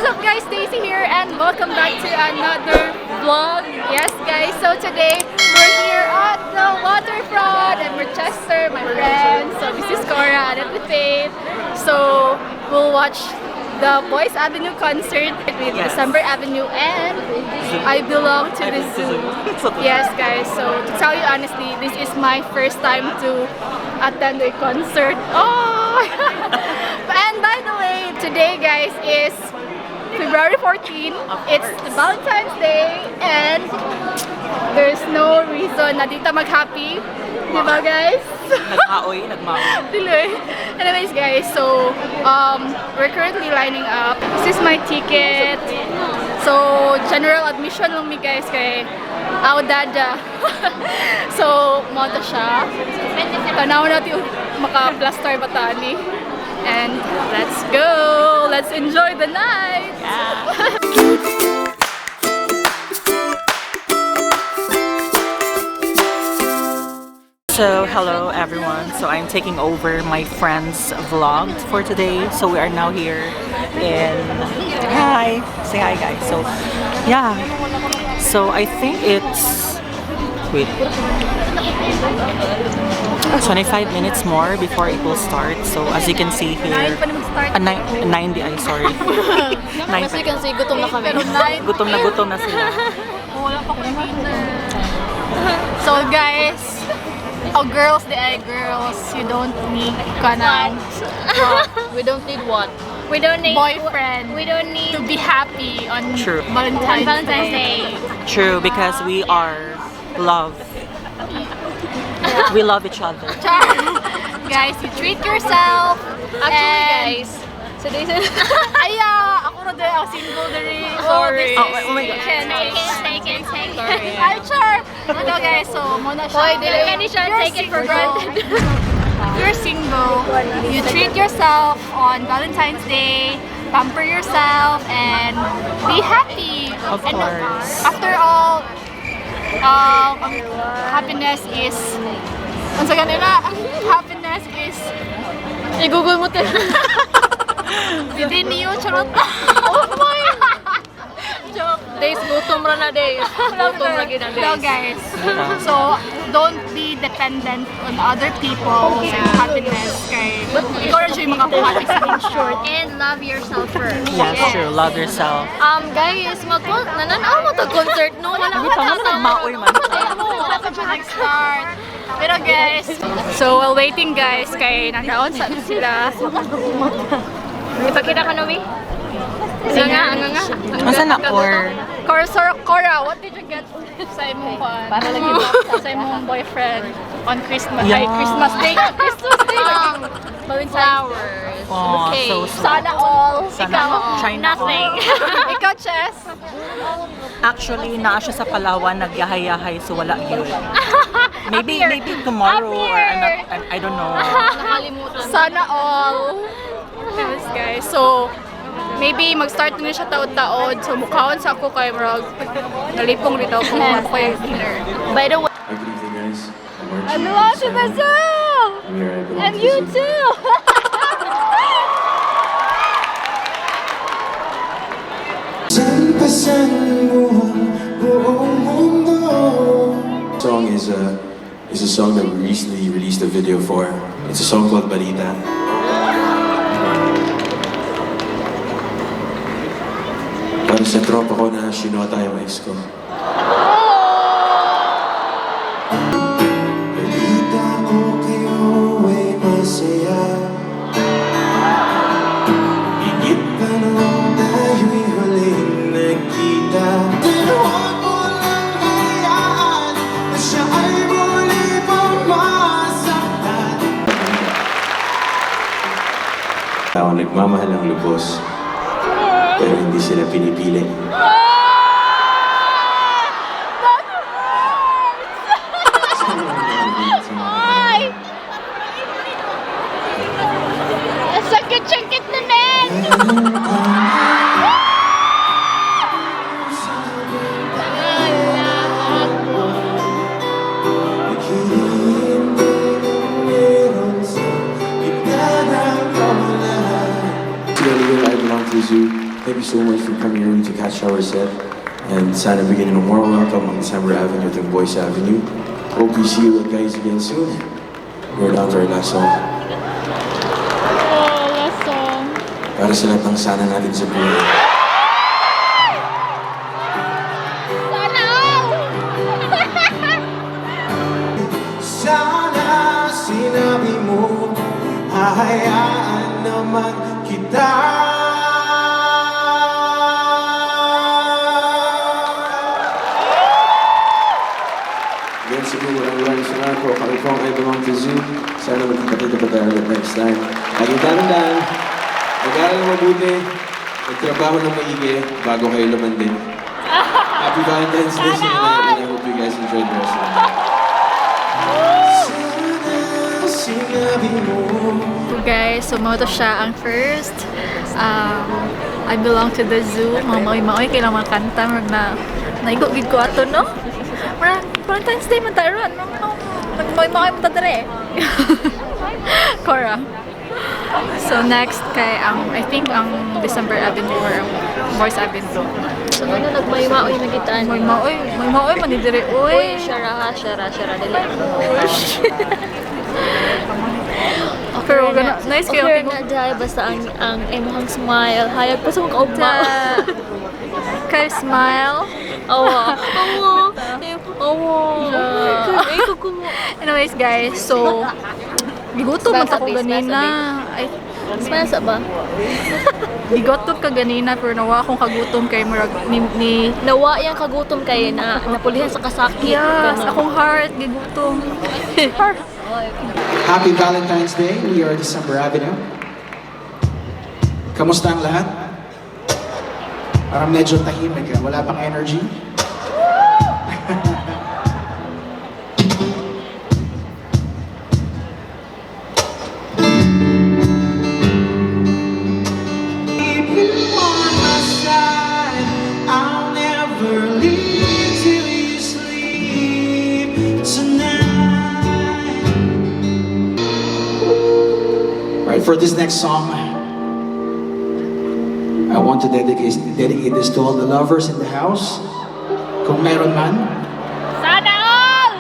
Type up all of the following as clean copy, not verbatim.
What's up guys, Daisy here and welcome back to another vlog. Yes guys, so today we're here at the waterfront in Manchester, my friends. So this is Cora and Faith. So we'll watch the Boyce Avenue concert with December Avenue and I belong to the zoo. Yes guys, so to tell you honestly, this is my first time to attend a concert. Oh! And by the way, today guys is February 14. It's Valentine's Day and there's no reason na dito mag-happy. Diba guys? Nagmaoy. Anyways guys, so we're currently lining up. This is my ticket. So general admission lang mi guys kay 𝗙𝗥𝗘𝗘. So mo ta siya. Tanaw natin maka-plaster batani. And let's go! Let's enjoy the night! Yeah. So hello everyone, so I'm taking over my friend's vlog for today. So we are now here in, hi, say hi guys. So yeah, so I think it's, wait, 25 minutes more before it will start. So as you can see here, 90, I'm sorry. As you can see, gutom na kami. Gutom na sila. Wala pa kami dinner. So guys, girls, you don't need kanan. We don't need what? We don't need boyfriend. We don't need to be happy on Valentine's Day. True, because we are love. We love each other. Guys, you treat yourself. Actually, guys, so this is ako na din ang single diri. Sorry. Oh my god. Take it. Hi, Char. Ito guys, so muna siya. Take it for granted. You're single. You treat yourself on Valentine's Day. Pamper yourself and be happy. Of course. After all, happiness is i-google mo tayo. Within you, charot. Oh my joke. Days gutom ra na days. Gutom ra gid ang No days. guys. So don't be dependent on other people's happiness. Kay ikaw rin siya yung makakuha in short. And love yourself first. Yes, true. Love yourself. Guys, nananaw mo to concert no. Wala Hindi pa nga nagmaoy man. Start. Pero guys, so while waiting guys, kay nandaon sa sila. Ipakita ka no, we? Nga. Masa na or? Cora, what did you get sa imong sa imong boyfriend on Christmas? Yeah. Ay, Christmas Day. Flowers. Oh, Okay. so sweet. Sana all. Sana try na ako. Nothing. Ikaw, Chess. Actually, naa siya sa Palawan, nagyahay-yahay, so wala yun. Maybe tomorrow or I don't know. Nakalimutan. Sana all. Yes, guys. So, maybe mag-start na siya taon-taon. So, mukhaon sa ako kay Mrog. Nalipong rito kung ano ko yung dinner. By the way, Good evening, guys. I belong to the zoo! And you too! Song is a song that we recently released a video for. It's a song called Balita. Para sa tropa ko na sinota yung ex ko. Balita ko kayo ay masaya. Higit pa nung tayo'y huling nagkita. Pero huwag mo lang hayaan na siya ay muli pang masaktan. Tao nagmamahal ng lubos, pero hindi sila pinipili. Sakit na men! I belong to the zoo. Thank you so much for coming early to catch our set. And sana bigyan ng more welcome on December Avenue at Boyce Avenue. Hope we see you guys again soon. We're down to our last song. Oh, last song. Para sa lahat ng sana natin sa buhay. Sana all! Sana sinabi mo, hahayaan naman kita. Again, Cebu, maraming salamat po. Kami po ang 𝗙𝗥𝗘𝗘 𝗧𝗥𝗜𝗘. Sana magkita-kita pa tayo ulit next time. Lagi tandaan, mag-aaral na mabuti, magtrabaho ng maigi bago kayo lumandin. Happy Valentine's Day sa inyo, and I hope you guys enjoyed the rest of it. So guys, sumoto siya ang first. I belong to the zoo. Mga maoy-maoy kailang mga kanta. Naigugid ko ato, no? Valentine's Day man tayo ron. Maoy-maoy mo tadere. Cora. So next kay I think ang December Avenue or ang Boyce Avenue. So ano nagmay-maoy na gitaan? Maoy-maoy man dire. Uy, Uy, syara dili. pero nice kayo. Okay na dahil basta ang imong smile. Hayag pa sa mga kaugma. Kay smile. Awa. Anyways guys, so gigutom man ako ganina. Ay, Smile sa ba? gigotom ka ganina pero nawa akong kagutom kay murag ni Nawa yang kagutom kay na napulihan sa kasakit. yes, Ganun. akong heart gigutom. Heart. Happy Valentine's Day. We are December Avenue. Kamusta ang lahat? Parang medyo tahimik ka. Wala pang energy? For this next song, I want to dedicate this to all the lovers in the house. Kung meron man. Sana all!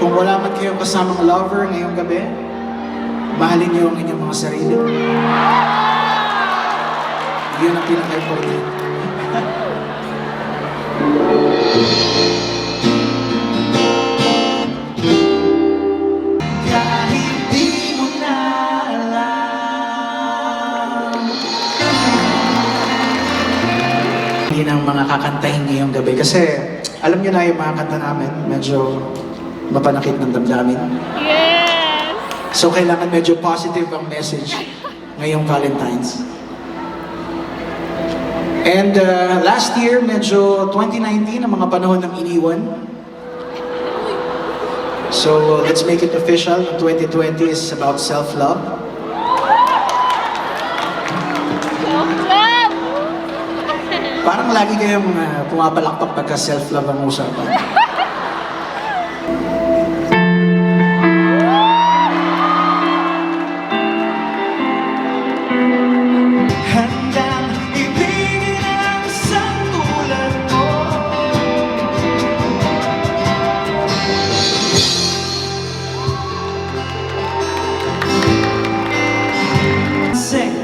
Kung wala man kayong kasamang lover ngayong gabi, mahalin niyo ang inyong mga sarili. Yun ang pinaka-important. Ng mga kakantahin ngayong gabi kasi alam niyo na yung mga kanta namin medyo mapanakit ng damdamin. Yes! So kailangan medyo positive ang message ngayong Valentine's. And last year, medyo 2019 ang mga panahon ng iniwan. So let's make it official. 2020 is about self-love. Parang lagi kayong pumapalakpak pagka self-love ang usapan. Handang ibigin ang isang tulad mo. Sing.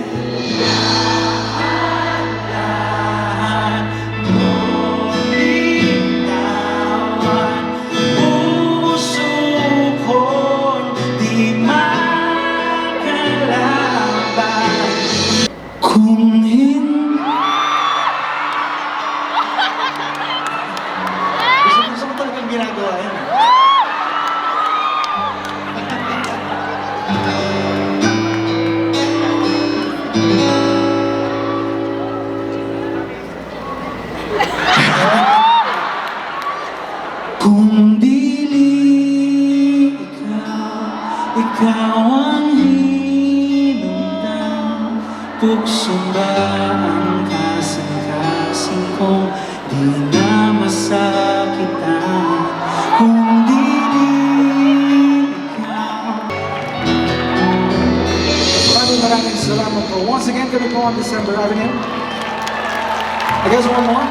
Gusto ko talagang ginagawa yan. Kung dili ikaw ang hinundan, puksong ba ang kasing-kasing kong di na masakitan? Kung dili ikaw. Maraming salamat po. Once again, kami po on December Avenue. I guess one more.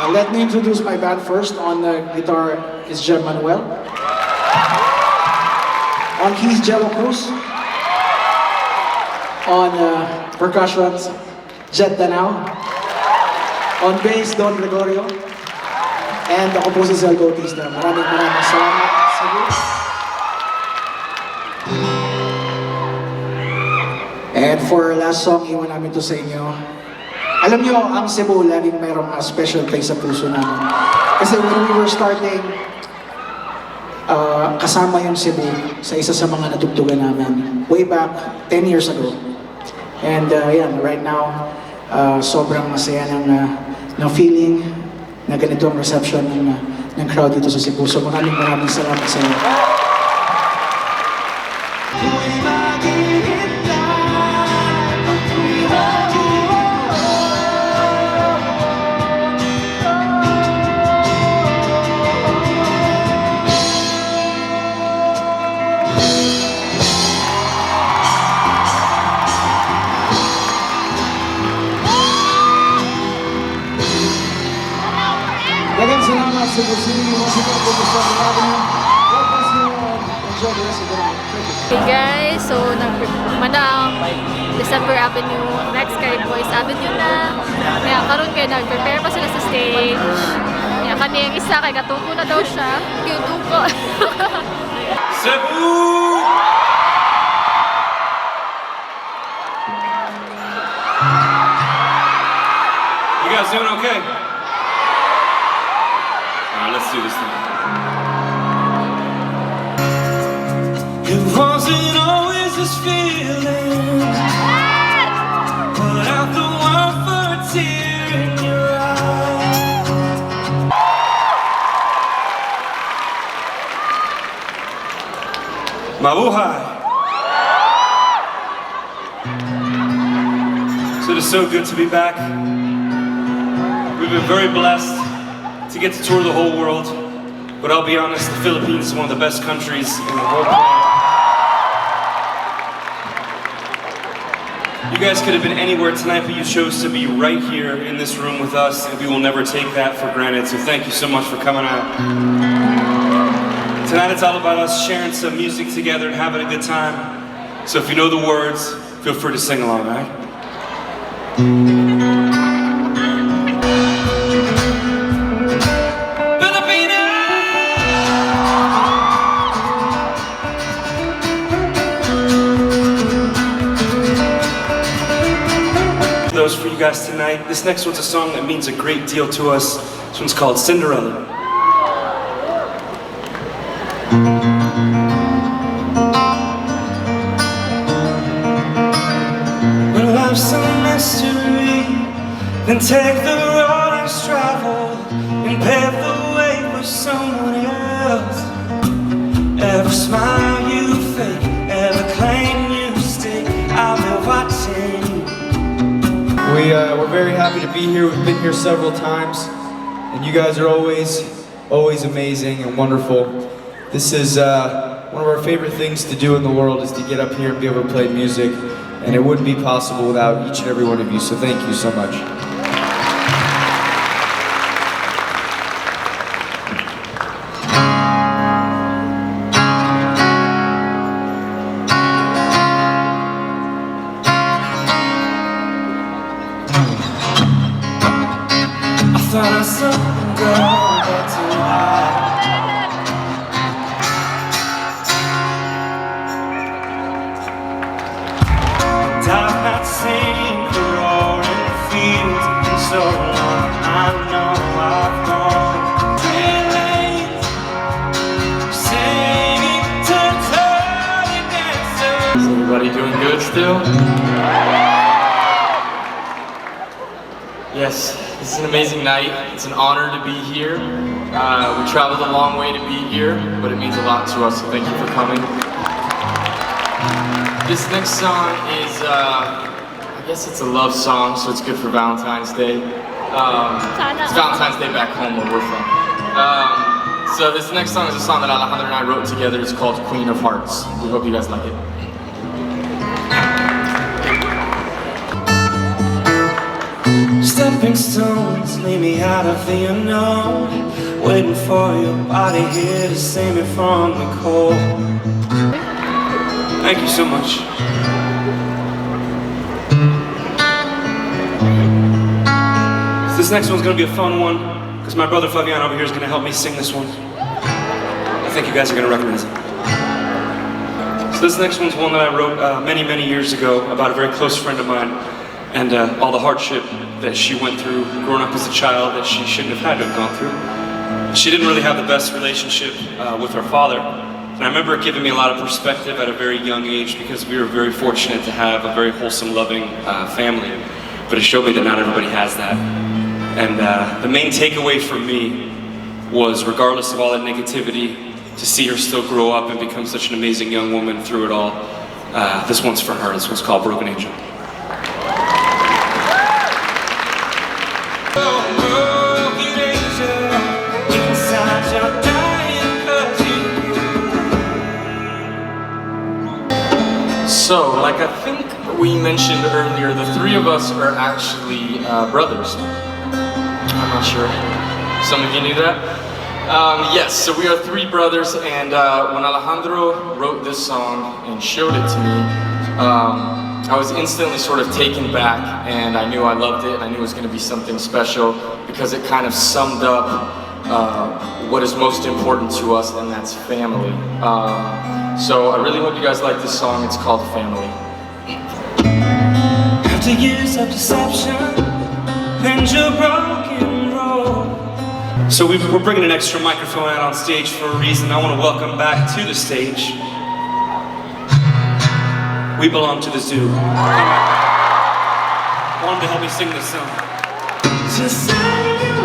Let me introduce my band first. On the guitar is 𝗙𝗥𝗘𝗘. On keys, 𝗙𝗥𝗘𝗘. On percussions, 𝗙𝗥𝗘𝗘. On bass, Don Gregorio. And ako po si 𝗙𝗥𝗘𝗘. Maraming salamat. Cebu. And for our last song, iwan namin to sa inyo. Alam nyo, ang Cebu laging mayroong special place sa puso namin. Kasi when we were starting, kasama yung Cebu sa isa sa mga natugtugan namin way back 10 years ago. And yan, right now, sobrang masaya ng feeling na ganito ang reception ng crowd dito sa Cebu. So maraming salamat sa inyo. Salamat sa Cebu, Cebu, Boyce Avenue. God bless you and enjoy the rest of the night. Hey guys, so manang December Avenue, next kay Boyce Avenue na. Kaya karon kay nag-prepare pa sila sa stage. Kaya kaniyang isa kay katuko na daw siya. Kituko. Cebu! You guys doing okay? Let's do this thing. It wasn't always this feeling, but after one for a tear in your eye. Mabuhay. So it is so good to be back. We've been very blessed to get to tour the whole world, but I'll be honest, the Philippines is one of the best countries in the whole planet. You guys could have been anywhere tonight, but you chose to be right here in this room with us, and we will never take that for granted, so thank you so much for coming out. Tonight it's all about us sharing some music together and having a good time, so if you know the words, feel free to sing along, all right? For you guys tonight. This next one's a song that means a great deal to us. This one's called Cinderella. When life's a mystery, then take the road less traveled and pave the way for someone else. Every smile you fake, every claim you stake, I'll be watching. We're very happy to be here. We've been here several times, and you guys are always amazing and wonderful. This is one of our favorite things to do in the world, is to get up here and be able to play music, and it wouldn't be possible without each and every one of you, so thank you so much. Thought I saw a girl but too high. And I've not seen the roaring fields in so long. I know I've gone three lanes, singing to turning dancers. Is everybody doing good still? Yes. This is an amazing night. It's an honor to be here. We traveled a long way to be here, but it means a lot to us, so thank you for coming. This next song is, I guess it's a love song, so it's good for Valentine's Day. It's Valentine's Day back home where we're from. So this next song is a song that Alejandro and I wrote together. It's called Queen of Hearts. We hope you guys like it. Stepping stones lead me out of the unknown, waiting for your body here to save me from the cold. Thank you so much. So this next one's gonna be a fun one, because my brother Fabian over here is gonna help me sing this one. I think you guys are gonna recognize it. So this next one's one that I wrote many, many years ago about a very close friend of mine, and all the hardship that she went through growing up as a child that she shouldn't have had to have gone through. She didn't really have the best relationship with her father. And I remember it giving me a lot of perspective at a very young age, because we were very fortunate to have a very wholesome, loving family. But it showed me that not everybody has that. And the main takeaway for me was, regardless of all that negativity, to see her still grow up and become such an amazing young woman through it all. This one's for her. This one's called Broken Angel. So, like I think we mentioned earlier, the three of us are actually brothers. I'm not sure. Some of you knew that? Yes, so we are three brothers, and when Alejandro wrote this song and showed it to me, I was instantly sort of taken back, and I knew I loved it, and I knew it was going to be something special, because it kind of summed up what is most important to us, and that's family. So I really hope you guys like this song. It's called Family. After years of deception and your broken road. So we're bringing an extra microphone out on stage for a reason. I want to welcome back to the stage. We belong to the zoo. I want him to help me sing this song. Just say you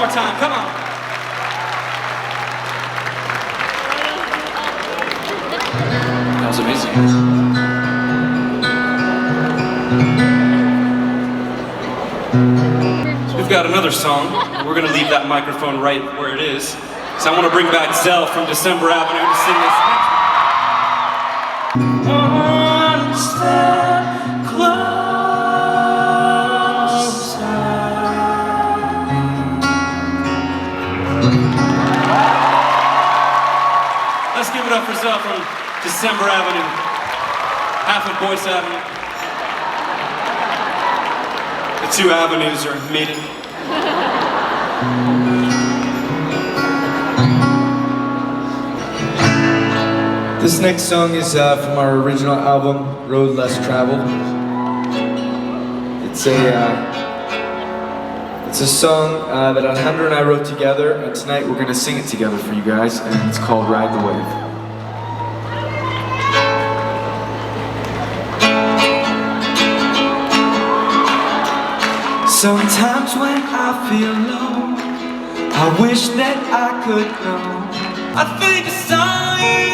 time. Come on. That was amazing. We've got another song. We're going to leave that microphone right where it is. So I want to bring back Zell from December Avenue to sing this next one. One step closer. Let's give it up for Zell from December Avenue, half of Boyce Avenue. The two avenues are meeting. This next song is from our original album, Road Less Traveled. It's a song that Alejandro and I wrote together, and tonight we're going to sing it together for you guys, and it's called Ride the Wave. Sometimes when I feel low, I wish that I could know. I think it's on you.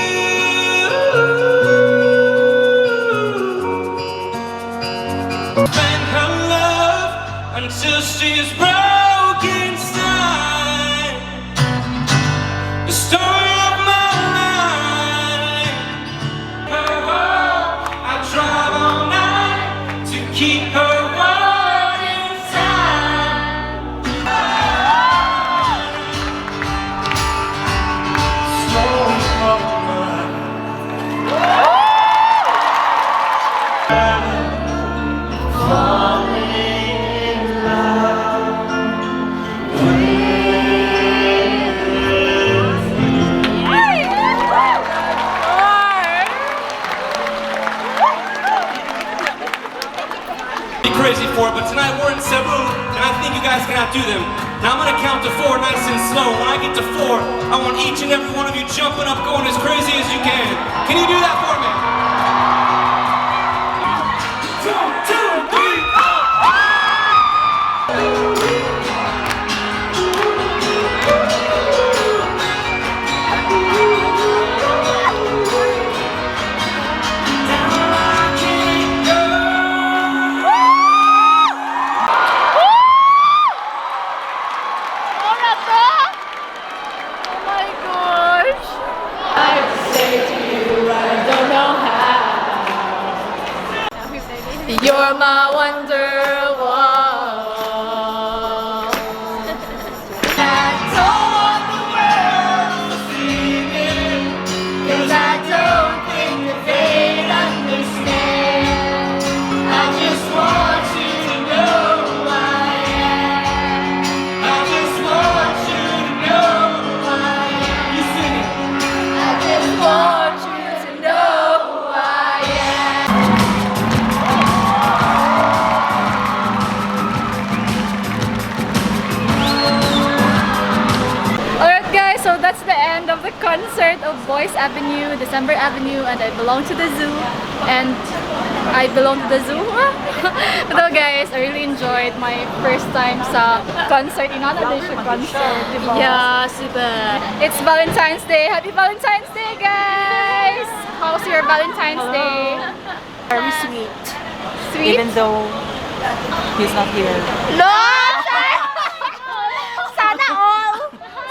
Spend her love until she's broken inside. The story of my life. Her world, I drive all night to keep her world inside. Slowly crazy for it, but tonight we're in Cebu, and I think you guys can outdo them. Now I'm gonna count to 4 nice and slow. When I get to 4, I want each and every one of you jumping up, going as crazy as you can. Can you do that for me? 1, 2, 3, 4. Mama wonder why. I don't want the world to see me, 'cause I don't think that they'd understand. I just want you to know who I am. I just want you to know who I am. You sing it. I just want you to know who I am. Alright guys, so that's the end of the concert of Boyce Avenue, December Avenue, and I belong to the zoo. And I belong to the zoo. Hello guys, I really enjoyed my first time sa concert, in-audition concert, diba? Yeah, super. It's Valentine's Day. Happy Valentine's Day, guys! How's your Valentine's Day? Very sweet. Sweet? Even though he's not here. No! Sana all!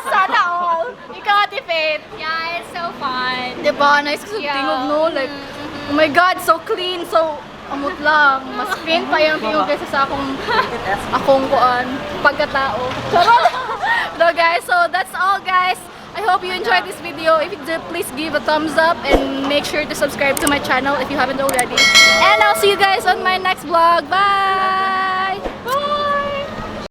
Sana all! Ikaw, Ate Faith. Yeah, it's so fun. Diba? Nice ko sa tingog, no? Like, oh my God, so clean, so amot lang. Mas clean pa yung tingog kaysa sa akong pagkatao. Charot! No guys, so that's all guys. I hope you enjoyed this video. If you did, please give a thumbs up and make sure to subscribe to my channel if you haven't already. And I'll see you guys on my next vlog. Bye!